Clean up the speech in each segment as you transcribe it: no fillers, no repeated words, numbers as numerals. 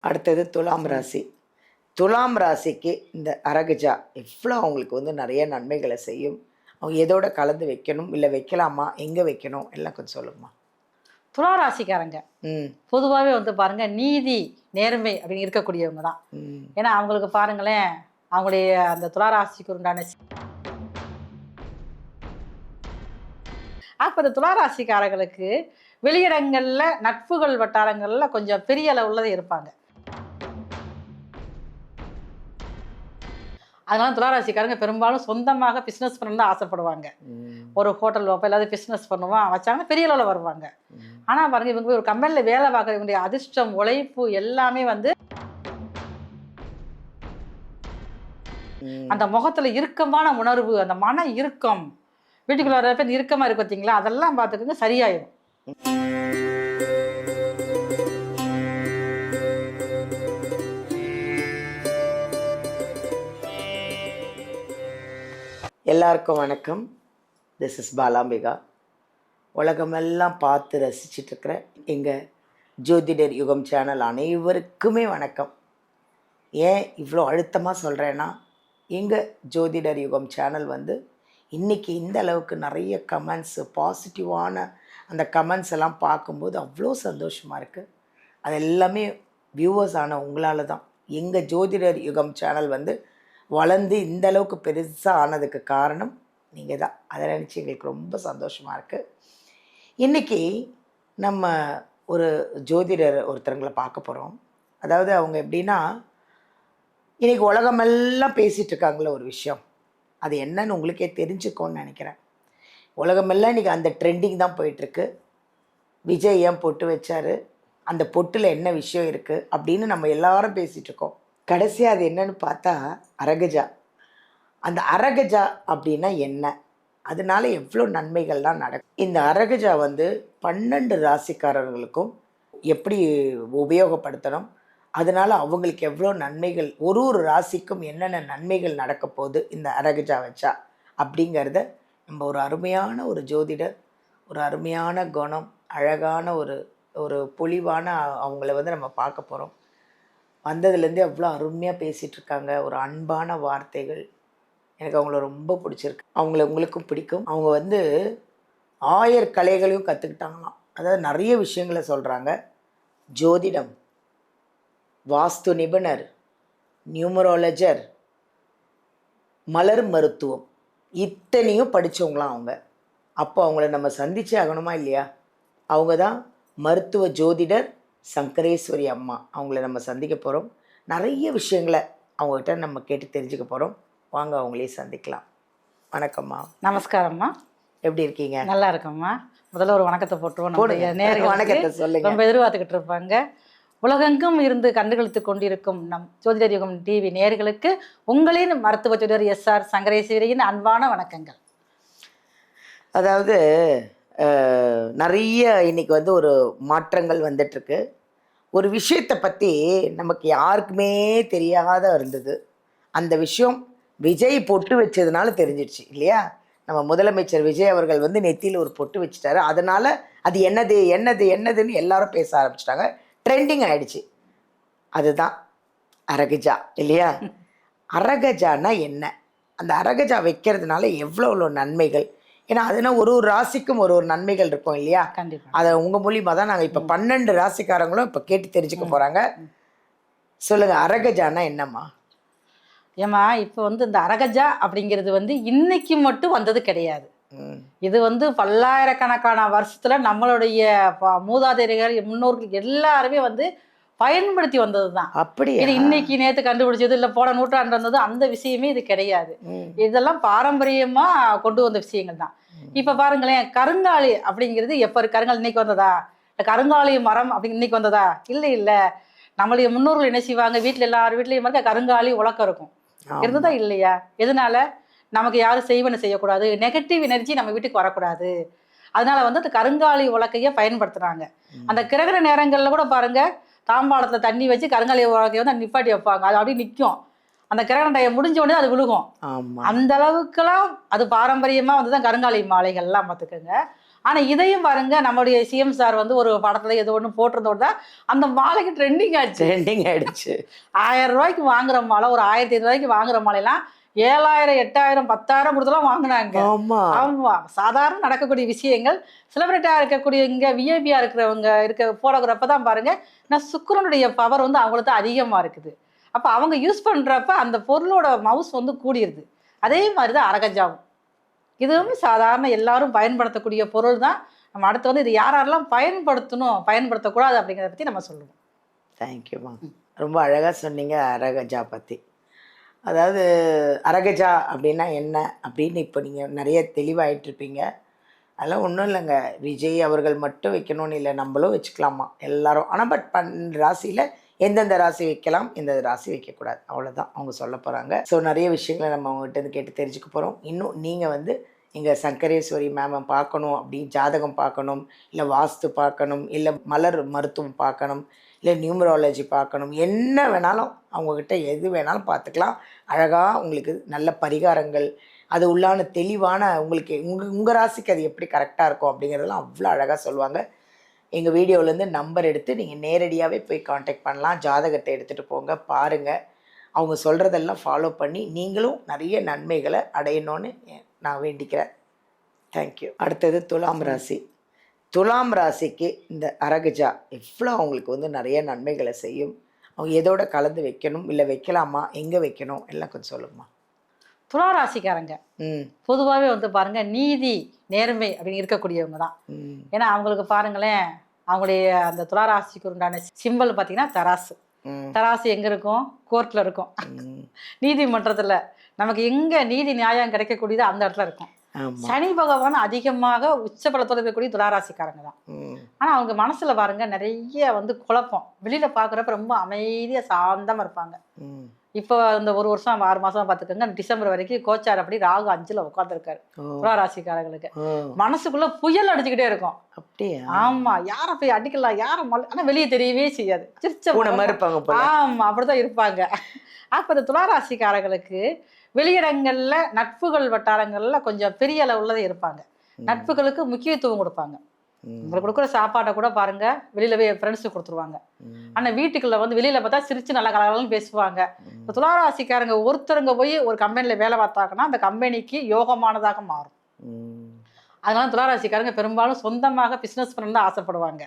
அடுத்தது துலாம் ராசி. துலாம் ராசிக்கு இந்த அரகஜா எவ்வளோ அவங்களுக்கு வந்து நிறைய நன்மைகளை செய்யும். அவங்க எதோட கலந்து வைக்கணும், இல்லை வைக்கலாமா, எங்கே வைக்கணும் எல்லாம் கொஞ்சம் சொல்லுங்கம்மா. துலா ராசிக்காரங்க பொதுவாகவே வந்து பாருங்க நீதி நேர்மை அப்படின்னு இருக்கக்கூடியவங்க தான். ஏன்னா அவங்களுக்கு பாருங்களேன், அவங்களுடைய அந்த துலா ராசிக்கு உண்டான அப்போ இந்த துலா ராசிக்காரர்களுக்கு வெளியிடங்கள்ல நட்புகள் வட்டாரங்கள்ல கொஞ்சம் பெரிய அளவுல இருப்பாங்க. அதனால துளாராசிக்காரங்க பெரும்பாலும் சொந்தமாக பிஸ்னஸ் பண்ண தான் ஆசைப்படுவாங்க. ஒரு ஹோட்டல் வைப்போம், இல்லாத பிஸ்னஸ் பண்ணுவோம் வச்சாங்கன்னா பெரிய அளவில் வருவாங்க. ஆனால் பாருங்க, இவங்க ஒரு கம்பெனியில் வேலை பார்க்குறவங்களுடைய அதிர்ஷ்டம், உழைப்பு எல்லாமே வந்து அந்த முகத்தில் இறுக்கமான உணர்வு, அந்த மன இறுக்கம், வீட்டுக்குள்ள இறுக்கமாக இருக்கு பார்த்தீங்களா, அதெல்லாம் பார்த்துக்கோங்க சரியாயிடும். எல்லாருக்கும் வணக்கம். This is Balambika. உலகமெல்லாம் பார்த்து ரசிச்சிட்ருக்கிற எங்கள் ஜோதிடர் யுகம் சேனல் அனைவருக்குமே வணக்கம். ஏன் இவ்வளோ அழுத்தமாக சொல்கிறேன்னா, எங்கள் ஜோதிடர் யுகம் சேனல் வந்து இன்றைக்கி இந்த அளவுக்கு நிறைய கமெண்ட்ஸு, பாசிட்டிவான அந்த கமெண்ட்ஸ் எல்லாம் பார்க்கும்போது அவ்வளோ சந்தோஷமாக இருக்குது. அது எல்லாமே வியூவர்ஸ் ஆன உங்களால் தான். எங்கள் ஜோதிடர் யுகம் சேனல் வந்து வளர்ந்து இந்த அளவுக்கு பெருசாக ஆனதுக்கு காரணம் நீங்கள் தான். அதை நினச்சி எங்களுக்கு ரொம்ப சந்தோஷமாக இருக்குது. இன்றைக்கி நம்ம ஒரு ஜோதிடர் ஒருத்தருங்களை பார்க்க போகிறோம். அதாவது அவங்க எப்படின்னா, இன்றைக்கி உலகமெல்லாம் பேசிகிட்டு இருக்காங்களே ஒரு விஷயம், அது என்னன்னு உங்களுக்கே தெரிஞ்சுக்கோன்னு நினைக்கிறேன். உலகமெல்லாம் இன்றைக்கி அந்த ட்ரெண்டிங் தான் போயிட்டுருக்கு. விஜய் ஏன் பொட்டு வச்சார், அந்த பொட்டில் என்ன விஷயம் இருக்குது அப்படின்னு நம்ம எல்லாரும் பேசிகிட்ருக்கோம். கடைசியாக அது என்னன்னு பார்த்தா அரகஜா. அந்த அரகஜா அப்படின்னா என்ன, அதனால எவ்வளோ நன்மைகள்லாம் நடக்கும். இந்த அரகஜா வந்து 12 ராசிக்காரர்களுக்கும் எப்படி உபயோகப்படுத்தணும், அதனால் அவங்களுக்கு எவ்வளோ நன்மைகள், ஒரு ஒரு ராசிக்கும் என்னென்ன நன்மைகள் நடக்க போகுது இந்த அரகஜா வச்சா அப்படிங்கிறத நம்ம ஒரு அருமையான ஒரு ஜோதிடர், ஒரு அருமையான குணம், அழகான ஒரு பொலிவான அவங்கள வந்து நம்ம பார்க்க போகிறோம். வந்ததுலேருந்தே அவ்வளோ அருமையாக பேசிகிட்ருக்காங்க. ஒரு அன்பான வார்த்தைகள், எனக்கு அவங்கள ரொம்ப பிடிச்சிருக்கு. அவங்கள உங்களுக்கும் பிடிக்கும். அவங்க வந்து 1000 கலைகளையும் கற்றுக்கிட்டாங்களாம். அதாவது நிறைய விஷயங்களை சொல்கிறாங்க. ஜோதிடம், வாஸ்து நிபுணர், நியூமராலஜர், மலர் மருத்துவம், இத்தனையும் படித்தவங்களாம் அவங்க. அப்போ அவங்கள நம்ம சந்திச்சே ஆகணுமா இல்லையா? அவங்க தான் மருத்துவ ஜோதிடர் சங்கரேஸ்வரி அம்மா. அவங்கள நம்ம சந்திக்க போகிறோம். நிறைய விஷயங்களை அவங்ககிட்ட நம்ம கேட்டு தெரிஞ்சுக்க போகிறோம். வாங்க அவங்களே சந்திக்கலாம். வணக்கம்மா. நமஸ்காரம்மா. எப்படி இருக்கீங்க? நல்லா இருக்கம்மா. முதல்ல ஒரு வணக்கத்தை போட்டுருவோம். வணக்கத்தை சொல்லுங்க. ரொம்ப எதிர்பார்த்துக்கிட்டு இருப்பாங்க. உலகெங்கும் இருந்து கண்டுகளித்து கொண்டிருக்கும் நம் ஜோதிடர் யுகம் டிவி நேயர்களுக்கு உங்களின் மருத்துவ ஜோதிடர் SR சங்கரேஸ்வரியின் அன்பான வணக்கங்கள். அதாவது நிறைய இன்னைக்கு வந்து ஒரு மாற்றங்கள் வந்துட்டுருக்கு. ஒரு விஷயத்தை பற்றி நமக்கு யாருக்குமே தெரியாத இருந்தது. அந்த விஷயம் விஜய் பொட்டு வச்சதுனால தெரிஞ்சிடுச்சு இல்லையா? நம்ம முதலமைச்சர் விஜய் அவர்கள் வந்து நெத்தியில் ஒரு பொட்டு வச்சுட்டாரு. அதனால் அது என்னது என்னது என்னதுன்னு எல்லாரும் பேச ஆரம்பிச்சிட்டாங்க. ட்ரெண்டிங் ஆகிடுச்சு. அதுதான் அரகஜா இல்லையா? அரகஜானா என்ன, அந்த அரகஜா வைக்கிறதுனால எவ்வளோ நன்மைகள், ஏன்னா அதுனா ஒரு ஒரு ராசிக்கும் ஒரு ஒரு நன்மைகள் இருக்கும் இல்லையா? கண்டிப்பாக. அதை உங்கள் மூலியமாக தான் நாங்கள் இப்போ 12 ராசிக்காரங்களும் இப்போ கேட்டு தெரிஞ்சுக்க போகிறாங்க. சொல்லுங்கள், அரகஜானா என்னம்மா? ஏம்மா, இப்போ வந்து இந்த அரகஜா அப்படிங்கிறது வந்து இன்னைக்கு மட்டும் வந்தது கிடையாது. இது வந்து பல்லாயிரக்கணக்கான வருஷத்துல நம்மளுடைய மூதாதையர்கள், முன்னோர்கள் எல்லாருமே வந்து பயன்படுத்தி வந்தது தான். அப்படி இது இன்னைக்கு நேற்று கண்டுபிடிச்சது இல்லை, போன நூற்றாண்டு வந்தது அந்த விஷயமே இது கிடையாது. இதெல்லாம் பாரம்பரியமா கொண்டு வந்த விஷயங்கள் தான். இப்ப பாருங்களேன், கருங்காலி அப்படிங்கிறது எப்ப கருங்காலி இன்னைக்கு வந்ததா, கருங்காலி மரம் அப்படி இன்னைக்கு வந்ததா? இல்லை இல்லை. நம்மளுடைய முன்னோர்கள் என்ன செய்வாங்க, வீட்டுல எல்லார் வீட்லயும் வந்து கருங்காலி உலக்கம் இருக்கும். இருந்ததா இல்லையா? எதனால? நமக்கு யாரும் செய்வன செய்யக்கூடாது, நெகட்டிவ் எனர்ஜி நம்ம வீட்டுக்கு வரக்கூடாது. அதனால வந்து அந்த கருங்காலி உலக்கைய பயன்படுத்துறாங்க. அந்த கிரகண நேரங்கள்ல கூட பாருங்க, தாம்பாளத்துல தண்ணி வச்சு கருங்காலி உலக்கைய வந்து நிப்பாட்டி வைப்பாங்க. அது அப்படியே நிற்கும். அந்த கிரகண டைய முடிஞ்ச உடனே அது விழுகும். அந்த அளவுக்குலாம் அது பாரம்பரியமா வந்துதான் கருங்காலி மாலைகள்லாம் பார்த்துக்கோங்க. ஆனா இதையும் பாருங்க, நம்மளுடைய சிஎம் சார் வந்து ஒரு படத்துல ஏதோ ஒண்ணு போட்டிருந்தோட அந்த மாலைக்கு ட்ரெண்டிங் ஆச்சு. ட்ரெண்டிங் ஆயிடுச்சு. 1000 ரூபாய்க்கு வாங்குற மாலை, ஒரு 1500 ரூபாய்க்கு வாங்குற மாலையெல்லாம் 7000, 8000, 10,000 கொடுத்துலாம் வாங்கினாங்க. ஆமா. ஆமா, சாதாரண நடக்கக்கூடிய விஷயங்கள். செலிபிரிட்டியா இருக்கக்கூடிய இங்க விஐபியா இருக்கிறவங்க போடோகிராஃப தான் பாருங்க, நான் சுக்கிரனுடைய பவர் வந்து அவங்களுக்கு அதிகமா இருக்குது. அப்ப அவங்க யூஸ் பண்றப்ப அந்த பொருளோட மவுஸ் வந்து கூடிருது. அதே மாதிரி தான் அரகஜாவும். இதுவும் சாதாரண எல்லாரும் பயன்படுத்தக்கூடிய பொருள் தான். நம்ம அடுத்து வந்து இது யார் யாரெல்லாம் பயன்படுத்தணும், பயன்படுத்தக்கூடாது அப்படிங்கிறத பத்தி நம்ம சொல்லுவோம். தேங்க்யூம்மா. ரொம்ப அழகாக சொன்னீங்க அரகஜா பற்றி. அதாவது அரகஜா அப்படின்னா என்ன அப்படின்னு இப்போ நீங்கள் நிறைய தெளிவாயிட்டிருப்பீங்க. அதெல்லாம் ஒன்றும் இல்லைங்க, விஜய் அவர்கள் மட்டும் வைக்கணும்னு இல்லை, நம்மளும் வச்சுக்கலாமா எல்லாரும். ஆனால் பட் ராசியில் எந்தெந்த ராசி வைக்கலாம், எந்தெந்த ராசி வைக்கக்கூடாது, அவ்வளோதான் அவங்க சொல்ல போகிறாங்க. ஸோ நிறைய விஷயங்களை நம்ம அவங்ககிட்ட கேட்டு தெரிஞ்சுக்க போகிறோம். இன்னும் நீங்கள் வந்து எங்கள் சங்கரேஸ்வரி மேமை பார்க்கணும் அப்படி ஜாதகம் பார்க்கணும், இல்லை வாஸ்து பார்க்கணும், இல்லை மலர் மருத்துவம் பார்க்கணும், இல்லை நியூமராலஜி பார்க்கணும், என்ன வேணாலும் அவங்கக்கிட்ட எது வேணாலும் பார்த்துக்கலாம். அழகாக உங்களுக்கு நல்ல பரிகாரங்கள், அது உள்ளான தெளிவான உங்களுக்கு உங்கள் ராசிக்கு அது எப்படி கரெக்டாக இருக்கும் அப்படிங்கிறதெல்லாம் அவ்வளோ அழகாக சொல்லுவாங்க. எங்கள் வீடியோவிலேருந்து நம்பர் எடுத்து நீங்கள் நேரடியாகவே போய் காண்டாக்ட் பண்ணலாம். ஜாதகத்தை எடுத்துகிட்டு போங்க, பாருங்கள். அவங்க சொல்கிறதெல்லாம் ஃபாலோ பண்ணி நீங்களும் நிறைய நன்மைகளை அடையணும்னு நான் வேண்டிக்கிறேன். தேங்க்யூ. அடுத்தது துலாம் ராசி. துலாம் ராசிக்கு இந்த அரகஜா எவ்வளோ அவங்களுக்கு வந்து நிறைய நன்மைகளை செய்யும். அவங்க எதோட கலந்து வைக்கணும், இல்லை வைக்கலாமா, எங்கே வைக்கணும், எல்லாம் கொஞ்சம் சொல்லுங்கம்மா. துலா ராசிக்காரங்க பொதுவாகவே வந்து பாருங்க, நீதி நேர்மை அப்படின்னு இருக்கக்கூடியவங்க தான். ஏன்னா அவங்களுக்கு பாருங்களேன், அவங்களுடைய அந்த துலா ராசிக்கு உண்டான சிம்பல் பார்த்தீங்கன்னா தராசு. தராசு எங்க இருக்கும்? கோர்ட்ல இருக்கும். நீதிமன்றத்துல நமக்கு எங்க நீதி நியாயம் கிடைக்கக்கூடியது அந்த இடத்துல இருக்கும். சனி பகவான் அதிகமாக உச்சபலத்தோட இருக்கக்கூடிய துளாராசிக்காரங்க தான். ஆனா அவங்க மனசுல பாருங்க நிறைய வந்து குழப்பம். வெளியில பாக்குறப்ப ரொம்ப அமைதியா சாந்தமா இருப்பாங்க. இப்போ இந்த ஒரு வருஷம் 6 மாசம் பார்த்துக்கோங்க, டிசம்பர் வரைக்கும் கோச்சார் அப்படி ராகு 5ல் உட்காந்துருக்காரு. துளாராசிக்காரங்களுக்கு மனசுக்குள்ள புயல் அடிச்சுக்கிட்டே இருக்கும். அப்படியே ஆமா, யாரை போய் அடிக்கலாம், யாரை ஆனா வெளியே தெரியவே செய்யாது. சிரிச்ச இருப்பாங்க. ஆமா, அப்படிதான் இருப்பாங்க. அப்ப இந்த துளாராசிக்காரங்களுக்கு வெளியிடங்கள்ல நட்புகள் வட்டாரங்கள்ல கொஞ்சம் பெரிய அளவுல இருப்பாங்க. நட்புகளுக்கு முக்கியத்துவம் கொடுப்பாங்க. உங்களுக்கு கொடுக்குற சாப்பாட்டை கூட பாருங்க, வெளியில போய் ஃப்ரெண்ட்ஸுக்கு கொடுத்துருவாங்க. ஆனா வீட்டுக்குள்ள வந்து வெளியில பார்த்தா சிரிச்சு நல்ல கலகலன்னு பேசுவாங்க. இப்போ துளாராசிக்காரங்க ஒருத்தருங்க போய் ஒரு கம்பெனில வேலை பார்த்தாங்கன்னா அந்த கம்பெனிக்கு யோகமானதாக மாறும். அதனால துளாராசிக்காரங்க பெரும்பாலும் சொந்தமாக பிசினஸ் பண்ணணும் தான் ஆசைப்படுவாங்க.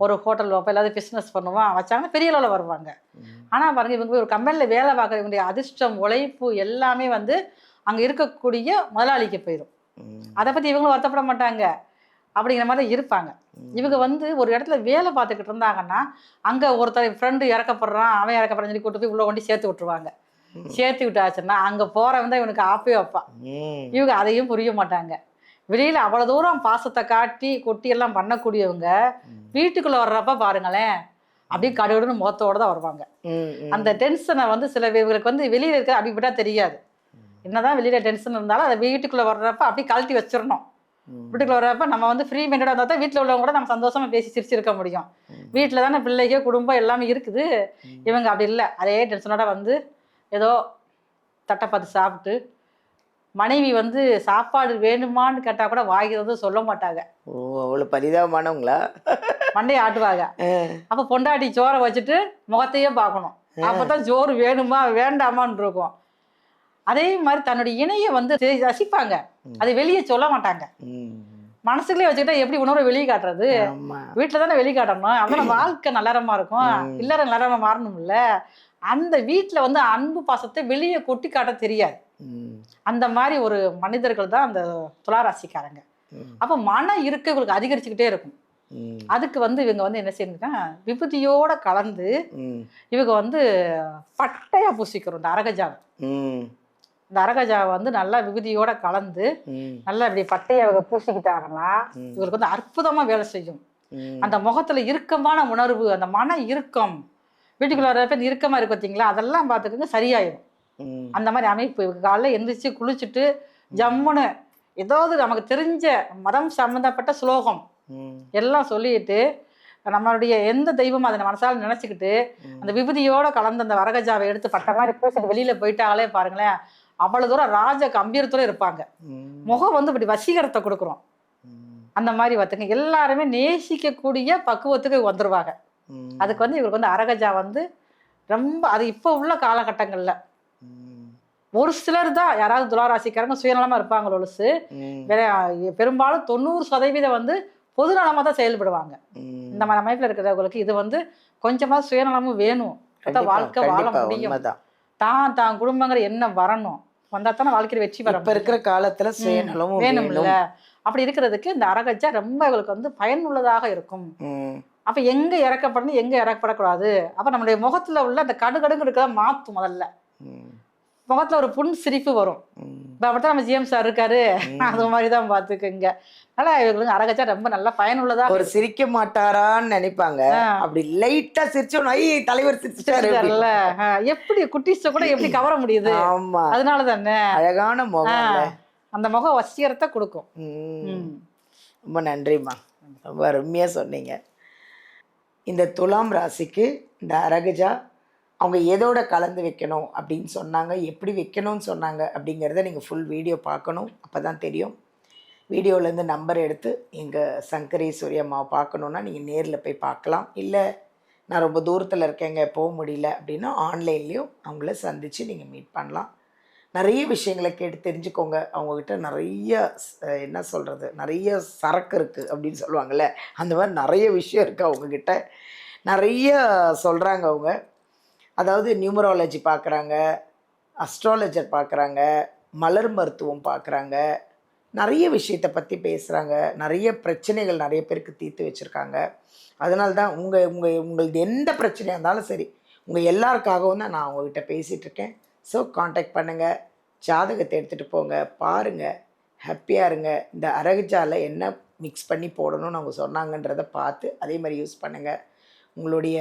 ஒரு ஹோட்டல் வைப்போம், இல்லாத பிசினஸ் பண்ணுவோம் வச்சாங்கன்னா பெரிய அளவில் வருவாங்க. ஆனா பாருங்க, இவங்க போய் ஒரு கம்பெனில வேலை பார்க்குறவங்களுடைய அதிர்ஷ்டம், உழைப்பு எல்லாமே வந்து அங்க இருக்கக்கூடிய முதலாளிக்கு போயிடும். அதை பத்தி இவங்களும் வருத்தப்பட மாட்டாங்க. அப்படிங்கிற மாதிரி தான் இருப்பாங்க. இவங்க வந்து ஒரு இடத்துல வேலை பார்த்துக்கிட்டு இருந்தாங்கன்னா அங்க ஒருத்தர் ஃப்ரெண்டு இறக்கப்படுறான், அவன் இறக்கப்படுறான்னு சொல்லி கூட்டு போய் உள்ள கொண்டு சேர்த்து விட்டுருவாங்க. சேர்த்து விட்டாச்சுன்னா அங்க போறவன் தான் இவனுக்கு ஆப்பே வைப்பான். இவங்க அதையும் புரிய மாட்டாங்க. வெளியில அவ்வளவு தூரம் பாசத்தை காட்டி கொட்டி எல்லாம் பண்ணக்கூடியவங்க வீட்டுக்குள்ள வர்றப்ப பாருங்களேன், அப்படியே கடுன்னு முகத்தோட தான் வருவாங்க. அந்த டென்ஷனை வந்து சில இவங்களுக்கு வந்து வெளியில இருக்க அப்படி விட்டா தெரியாது. என்னதான் வெளியில டென்ஷன் இருந்தாலும் அதை வீட்டுக்குள்ள வர்றப்ப அப்படியே கழட்டி வச்சிடணும். வீட்டுக்குள்ள வர்றப்ப நம்ம வந்து ஃப்ரீ மைண்டடா இருந்தால் தான் வீட்டில் உள்ளவங்க கூட நம்ம சந்தோஷமா பேசி சிரிச்சிருக்க முடியும். வீட்டில் தானே பிள்ளைங்க குடும்பம் எல்லாமே இருக்குது. இவங்க அப்படி இல்லை, அதே டென்ஷனோட வந்து ஏதோ தட்டை பார்த்து சாப்பிட்டு, மனைவி வந்து சாப்பாடு வேணுமான்னு கேட்டா கூட வாங்கிறது சொல்ல மாட்டாங்க. ஓ, அவ்வளவு பரிதாபமானவங்களா? மண்டையை ஆட்டுவாங்க. அப்ப பொண்டாட்டி சோறை வச்சுட்டு முகத்தையே பார்க்கணும். அப்பதான் சோறு வேணுமா வேண்டாமான்னு இருக்கும். அதே மாதிரி தன்னுடைய இணையை வந்து ரசிப்பாங்க, அதை வெளியே சொல்ல மாட்டாங்க. மனசுக்குள்ளே வச்சுக்கிட்டா எப்படி உணர்வை வெளியே காட்டுறது? வீட்டுல தானே வெளியே காட்டணும். அதான் வாழ்க்கை நல்லறமா இருக்கும், இல்லற நல்லறமா மாறணும்ல. அந்த வீட்டுல வந்து அன்பு பாசத்தை வெளியே கொட்டி காட்ட தெரியாது. அந்த மாதிரி ஒரு மனிதர்கள் தான் அந்த துளாராசிக்காரங்க. அப்ப மன இருக்கு இவங்களுக்கு அதிகரிச்சுக்கிட்டே இருக்கும். அதுக்கு வந்து இவங்க வந்து என்ன செய்யணும்னா, விபூதியோட கலந்து இவங்க வந்து பட்டையா பூசிக்கிறோம். இந்த அரகஜாவை, இந்த அரகஜாவை வந்து நல்லா விபூதியோட கலந்து நல்லா இப்படி பட்டையை அவங்க பூசிக்கிட்டாங்கன்னா இவருக்கு வந்து அற்புதமா வேலை செய்யும். அந்த முகத்துல இறுக்கமான உணர்வு, அந்த மன இறுக்கம், வீட்டுக்குள்ள வர்றப்ப இறுக்கமா இருக்கு பார்த்தீங்களா, அதெல்லாம் பார்த்துக்கோங்க சரியாயிடும். அந்த மாதிரி அமைப்பு. காலைல எந்திரிச்சு குளிச்சுட்டு ஜம்முன்னு ஏதாவது நமக்கு தெரிஞ்ச மதம் சம்பந்தப்பட்ட ஸ்லோகம் எல்லாம் சொல்லிட்டு, நம்மளுடைய எந்த தெய்வம் அதை மனசால நினைச்சுக்கிட்டு அந்த விபூதியோட கலந்து அந்த வரகஜாவை எடுத்து பட்ட மாதிரி பூசிட்டு வெளியில போயிட்டாலே பாருங்களேன், அவ்வளவு தூரம் ராஜ கம்பீரத்தோட இருப்பாங்க. முகம் வந்து இப்படி வசீகரத்தை கொடுக்குறோம். அந்த மாதிரி பார்த்துங்க எல்லாருமே நேசிக்கக்கூடிய பக்குவத்துக்கு வந்துருவாங்க. அதுக்கு வந்து இவருக்கு வந்து அரகஜா வந்து ரொம்ப அது இப்போ உள்ள காலகட்டங்கள்ல ஒரு சிலர் தான் யாராவது துளாராசிக்காரங்க சுயநலமா இருப்பாங்க ஒழுசு. வேற பெரும்பாலும் 90% வந்து பொதுநலமா தான் செயல்படுவாங்க. இந்த மாதிரி அமைப்புல இருக்கிறவங்களுக்கு இது வந்து கொஞ்சமா சுயநலமும் வேணும். அப்பதான் வாழ்க்கை வாழ முடியும். தான் குடும்பங்கள் என்ன வரணும் வந்தா தானே வாழ்க்கையில வெற்றி பெற இப்ப இருக்கிற காலத்துல சுயநலமும் வேணும்ல. அப்படி இருக்கிறதுக்கு இந்த அரகஜா ரொம்ப இவங்களுக்கு வந்து பயனுள்ளதாக இருக்கும். அப்ப எங்க இறக்கப்படணும் எங்க இறக்கப்படக்கூடாது, அப்ப நம்மளுடைய முகத்துல உள்ள அந்த கடுகடுன்னு இருக்கிறத மாத்தும். முதல்ல முகத்துல ஒரு புன் சிரிப்பு வரும். இப்ப அப்படித்தான் நம்ம ஜிஎம் சார் இருக்காரு, அது மாதிரிதான் பாத்துக்குங்க. அதனால இவங்களுக்கு அரகஜா ரொம்ப நல்லா பயனுள்ளதா. ஒரு சிரிக்க மாட்டாரான்னு நினைப்பாங்க, அப்படி லைட்டா சிரிச்சோம் தலைவர் சிரிச்சாருல்ல, எப்படி குட்டிஸ கூட எப்படி கவர முடியுது. ஆமா, அதனால தானே அழகான முகம், அந்த முகம் வசீகரத்தை கொடுக்கும். ரொம்ப நன்றிம்மா, ரொம்ப அருமையா சொன்னீங்க. இந்த துலாம் ராசிக்கு இந்த அரகஜா அவங்க எதோட கலந்து வைக்கணும் அப்படின்னு சொன்னாங்க, எப்படி வைக்கணும்னு சொன்னாங்க அப்படிங்கிறத நீங்கள் ஃபுல் வீடியோ பார்க்கணும். அப்போ தான் தெரியும். வீடியோலேருந்து நம்பர் எடுத்து எங்கள் சங்கரேஸ்வரி அம்மாவை பார்க்கணுன்னா நீங்கள் நேரில் போய் பார்க்கலாம். இல்லை நான் ரொம்ப தூரத்தில் இருக்கேங்க போக முடியல அப்படின்னா ஆன்லைன்லேயும் அவங்கள சந்தித்து நீங்கள் மீட் பண்ணலாம். நிறைய விஷயங்களை கேட்டு தெரிஞ்சுக்கோங்க. அவங்கக்கிட்ட நிறைய என்ன சொல்கிறது, நிறைய சரக்கு இருக்குது அப்படின்னு சொல்லுவாங்கள்ல, அந்த மாதிரி நிறைய விஷயம் இருக்குது அவங்கக்கிட்ட. நிறைய சொல்கிறாங்க அவங்க. அதாவது நியூமராலஜி பார்க்குறாங்க, அஸ்ட்ராலஜர் பார்க்குறாங்க, மலர் மருத்துவம் பார்க்குறாங்க, நிறைய விஷயத்தை பற்றி பேசுகிறாங்க. நிறைய பிரச்சனைகள் நிறைய பேருக்கு தீர்த்து வச்சுருக்காங்க. அதனால தான் உங்களது எந்த பிரச்சனையாக இருந்தாலும் சரி, உங்கள் எல்லாருக்காகவும் தான் நான் அவங்கக்கிட்ட பேசிகிட்ருக்கேன். ஸோ காண்டாக்ட் பண்ணுங்கள், ஜாதகத்தை எடுத்துகிட்டு போங்க, பாருங்கள், ஹாப்பியாக இருங்க. இந்த அரகஜாவில் என்ன மிக்ஸ் பண்ணி போடணும்னு அவங்க சொன்னாங்கன்றதை பார்த்து அதே மாதிரி யூஸ் பண்ணுங்கள். உங்களுடைய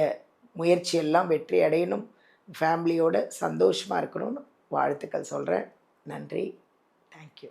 முயற்சியெல்லாம் வெற்றி அடையணும், ஃபேமிலியோடு சந்தோஷமாக இருக்கணும்னு வாழ்த்துக்கள் சொல்கிறேன். நன்றி, தேங்க்யூ.